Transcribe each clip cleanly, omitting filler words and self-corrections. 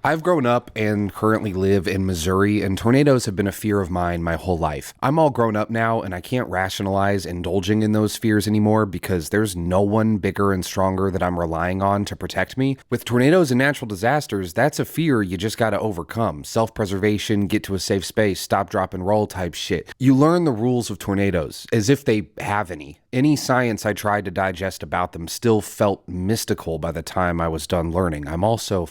I've grown up and currently live in Missouri, and tornadoes have been a fear of mine my whole life. I'm all grown up now, and I can't rationalize indulging in those fears anymore because there's no one bigger and stronger that I'm relying on to protect me. With tornadoes and natural disasters, that's a fear you just gotta overcome. Self-preservation, get to a safe space, stop, drop, and roll type shit. You learn the rules of tornadoes, as if they have any. Any science I tried to digest about them still felt mystical by the time I was done learning. I'm also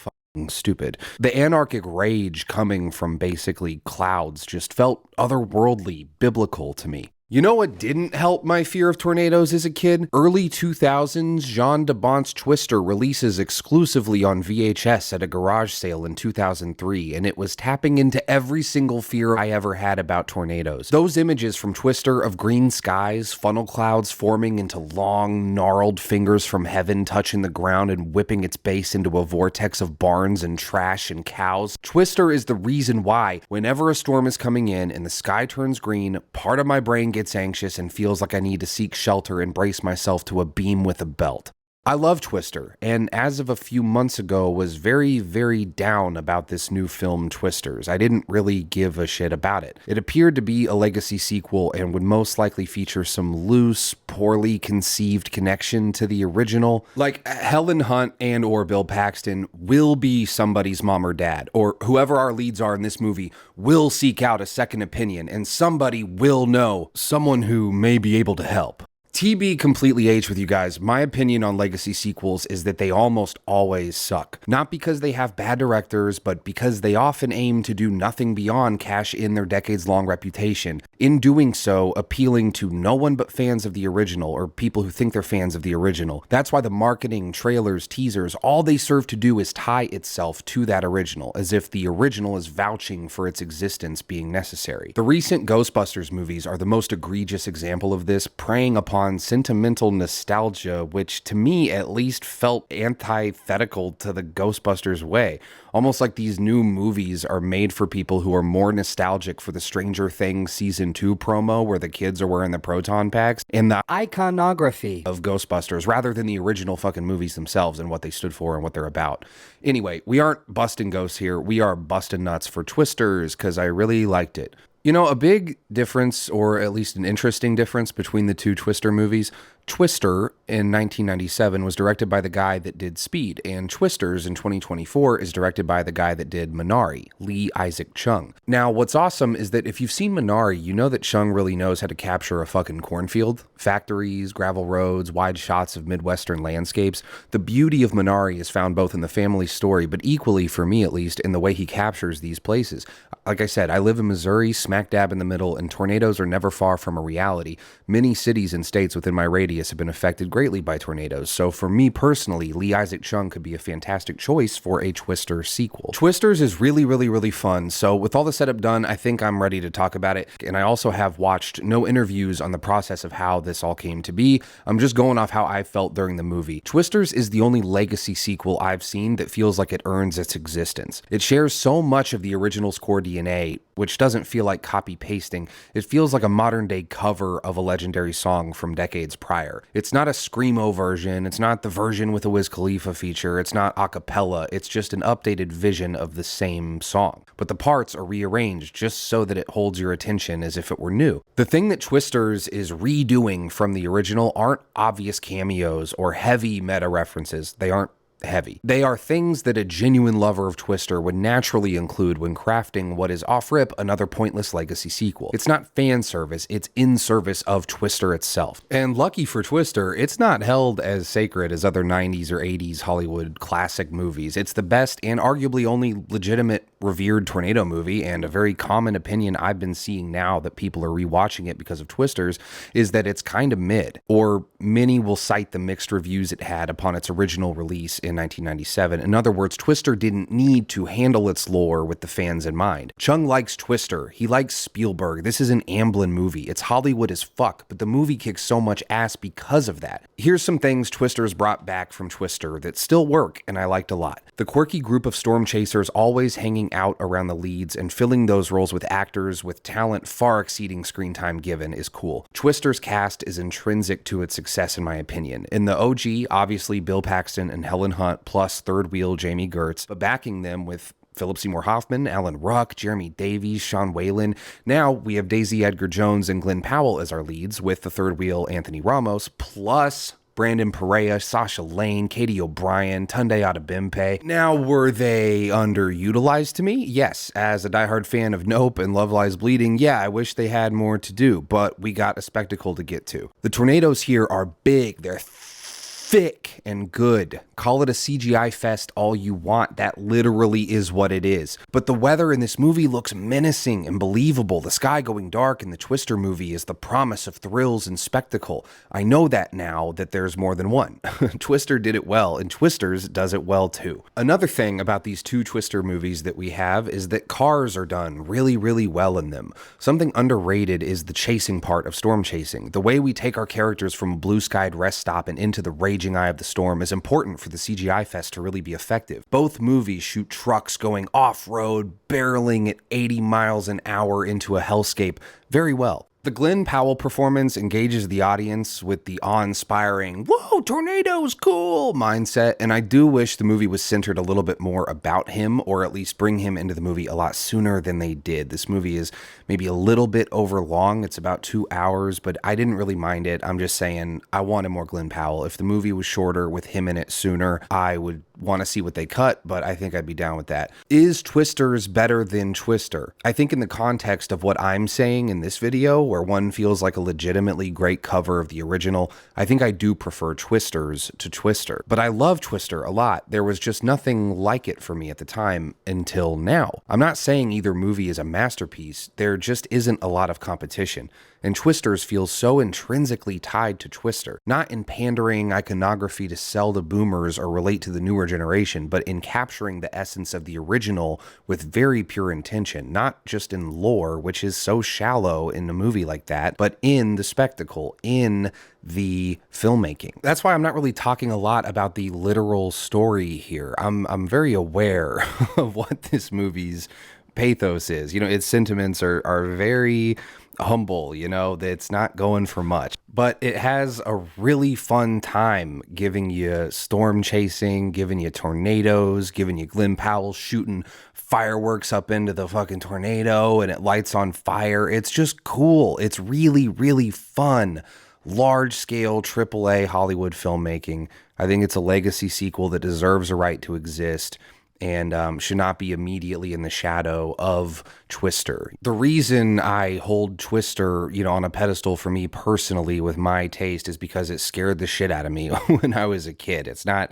stupid. The anarchic rage coming from basically clouds just felt otherworldly, biblical to me. You know what didn't help my fear of tornadoes as a kid? Early 2000s, Jean de Bont's Twister releases exclusively on VHS at a garage sale in 2003, and it was tapping into every single fear I ever had about tornadoes. Those images from Twister of green skies, funnel clouds forming into long, gnarled fingers from heaven touching the ground and whipping its base into a vortex of barns and trash and cows. Twister is the reason why, whenever a storm is coming in and the sky turns green, part of my brain gets anxious and feels like I need to seek shelter and brace myself to a beam with a belt. I love Twister, and as of a few months ago was very, very down about this new film Twisters. I didn't really give a shit about it. It appeared to be a legacy sequel and would most likely feature some loose, poorly conceived connection to the original. Like, Helen Hunt and or Bill Paxton will be somebody's mom or dad, or whoever our leads are in this movie will seek out a second opinion, and somebody will know someone who may be able to help. TB completely H with you guys. My opinion on legacy sequels is that they almost always suck. Not because they have bad directors, but because they often aim to do nothing beyond cash in their decades-long reputation. In doing so, appealing to no one but fans of the original, or people who think they're fans of the original. That's why the marketing, trailers, teasers, all they serve to do is tie itself to that original, as if the original is vouching for its existence being necessary. The recent Ghostbusters movies are the most egregious example of this, preying upon sentimental nostalgia, which to me at least felt antithetical to the Ghostbusters way. Almost like these new movies are made for people who are more nostalgic for the Stranger Things Season 2 promo where the kids are wearing the proton packs and the iconography of Ghostbusters rather than the original fucking movies themselves and what they stood for and what they're about. Anyway, we aren't busting ghosts here. We are busting nuts for Twisters because I really liked it. You know, a big difference, or at least an interesting difference between the two Twister movies, Twister in 1997 was directed by the guy that did Speed, and Twisters in 2024 is directed by the guy that did Minari, Lee Isaac Chung. Now, what's awesome is that if you've seen Minari, you know that Chung really knows how to capture a fucking cornfield. Factories, gravel roads, wide shots of Midwestern landscapes. The beauty of Minari is found both in the family story, but equally, for me at least, in the way he captures these places. Like I said, I live in Missouri, smack dab in the middle, and tornadoes are never far from a reality. Many cities and states within my radius have been affected greatly by tornadoes, so for me personally, Lee Isaac Chung could be a fantastic choice for a Twister sequel. Twisters is really, really, really fun, so with all the setup done, I think I'm ready to talk about it, and I also have watched no interviews on the process of how this all came to be. I'm just going off how I felt during the movie. Twisters is the only legacy sequel I've seen that feels like it earns its existence. It shares so much of the original's core DNA, which doesn't feel like copy-pasting. It feels like a modern-day cover of a legendary song from decades prior. It's not a screamo version, it's not the version with a Wiz Khalifa feature, it's not a cappella, it's just an updated vision of the same song. But the parts are rearranged just so that it holds your attention as if it were new. The thing that Twisters is redoing from the original aren't obvious cameos or heavy meta references. They aren't heavy. They are things that a genuine lover of Twister would naturally include when crafting what is off-rip another pointless legacy sequel. It's not fan service, it's in service of Twister itself. And lucky for Twister, it's not held as sacred as other 90s or 80s Hollywood classic movies. It's the best and arguably only legitimate revered tornado movie, and a very common opinion I've been seeing now that people are rewatching it because of Twisters is that it's kind of mid, or many will cite the mixed reviews it had upon its original release in 1997. In other words, Twister didn't need to handle its lore with the fans in mind. Chung likes Twister. He likes Spielberg. This is an Amblin movie. It's Hollywood as fuck, but the movie kicks so much ass because of that. Here's some things Twister's brought back from Twister that still work and I liked a lot. The quirky group of storm chasers always hanging out around the leads and filling those roles with actors with talent far exceeding screen time given is cool. Twister's cast is intrinsic to its success in my opinion. In the OG, obviously Bill Paxton and Helen Hunt plus third wheel Jamie Gertz, but backing them with Philip Seymour Hoffman, Alan Ruck, Jeremy Davies, Sean Whalen. Now we have Daisy Edgar-Jones and Glenn Powell as our leads, with the third wheel Anthony Ramos, plus Brandon Perea, Sasha Lane, Katie O'Brien, Tunde Adebimpe. Now, were they underutilized to me? Yes. As a diehard fan of Nope and Love Lies Bleeding, yeah, I wish they had more to do, but we got a spectacle to get to. The tornadoes here are big, they're thick and good. Call it a CGI fest all you want. That literally is what it is. But the weather in this movie looks menacing and believable. The sky going dark in the Twister movie is the promise of thrills and spectacle. I know that now that there's more than one. Twister did it well, and Twisters does it well too. Another thing about these two Twister movies that we have is that cars are done really, really well in them. Something underrated is the chasing part of storm chasing. The way we take our characters from a blue-skied rest stop and into the raging eye of the storm is important for the CGI fest to really be effective. Both movies shoot trucks going off-road, barreling at 80 miles an hour into a hellscape very well. The Glenn Powell performance engages the audience with the awe-inspiring, whoa, tornadoes, cool mindset, and I do wish the movie was centered a little bit more about him, or at least bring him into the movie a lot sooner than they did. This movie is maybe a little bit over long. It's about 2 hours, but I didn't really mind it. I'm just saying I wanted more Glenn Powell. If the movie was shorter with him in it sooner, I would want to see what they cut, but I think I'd be down with that. Is Twisters better than Twister? I think in the context of what I'm saying in this video, where one feels like a legitimately great cover of the original, I think I do prefer Twisters to Twister. But I love Twister a lot. There was just nothing like it for me at the time until now. I'm not saying either movie is a masterpiece. There just isn't a lot of competition. And Twisters feels so intrinsically tied to Twister, not in pandering iconography to sell to boomers or relate to the newer generation, but in capturing the essence of the original with very pure intention, not just in lore, which is so shallow in a movie like that, but in the spectacle, in the filmmaking. That's why I'm not really talking a lot about the literal story here. I'm very aware of what this movie's pathos is. Its sentiments are very humble, that it's not going for much, but it has a really fun time giving you storm chasing, giving you tornadoes, giving you Glenn Powell shooting fireworks up into the fucking tornado and it lights on fire. It's just cool. It's really, really fun. Large scale AAA Hollywood filmmaking. I think it's a legacy sequel that deserves a right to exist, and should not be immediately in the shadow of Twister. The reason I hold Twister, on a pedestal for me personally with my taste is because it scared the shit out of me when I was a kid. It's not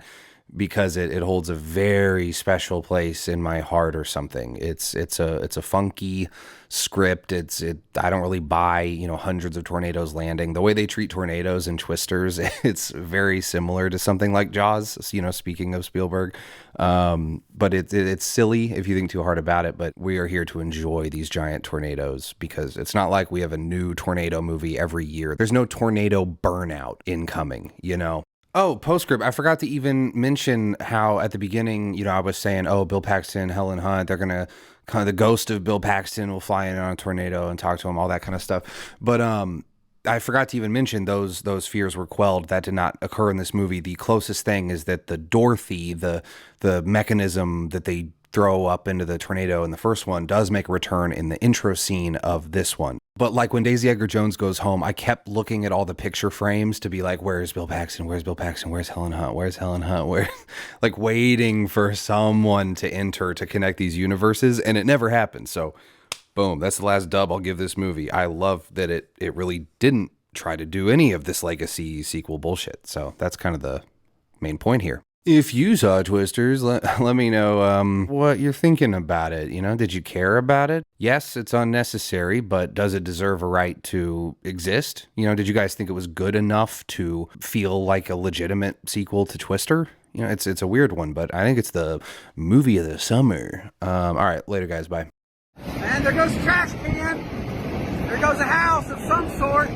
because it holds a very special place in my heart or something. It's a funky script. I don't really buy, hundreds of tornadoes landing. The way they treat tornadoes in Twisters, it's very similar to something like Jaws, speaking of Spielberg. But it's silly if you think too hard about it, but we are here to enjoy these giant tornadoes because it's not like we have a new tornado movie every year. There's no tornado burnout incoming, Oh, postscript. I forgot to even mention how at the beginning, I was saying, oh, Bill Paxton, Helen Hunt, they're going to kind of the ghost of Bill Paxton will fly in on a tornado and talk to him, all that kind of stuff. But I forgot to even mention those fears were quelled. That did not occur in this movie. The closest thing is that the Dorothy, the mechanism that they throw up into the tornado in the first one does make a return in the intro scene of this one. But like when Daisy Edgar-Jones goes home, I kept looking at all the picture frames to be like, where's Bill Paxton? Where's Bill Paxton? Where's Helen Hunt? Where's Helen Hunt? Like waiting for someone to enter to connect these universes, and it never happened. So boom, that's the last dub I'll give this movie. I love that it really didn't try to do any of this legacy sequel bullshit. So that's kind of the main point here. If you saw Twisters, let me know what you're thinking about it. Did you care about it? Yes, it's unnecessary, but does it deserve a right to exist? Did you guys think it was good enough to feel like a legitimate sequel to Twister? It's a weird one, but I think it's the movie of the summer. All right, later, guys. Bye. And there goes a trash can. There goes a house of some sort.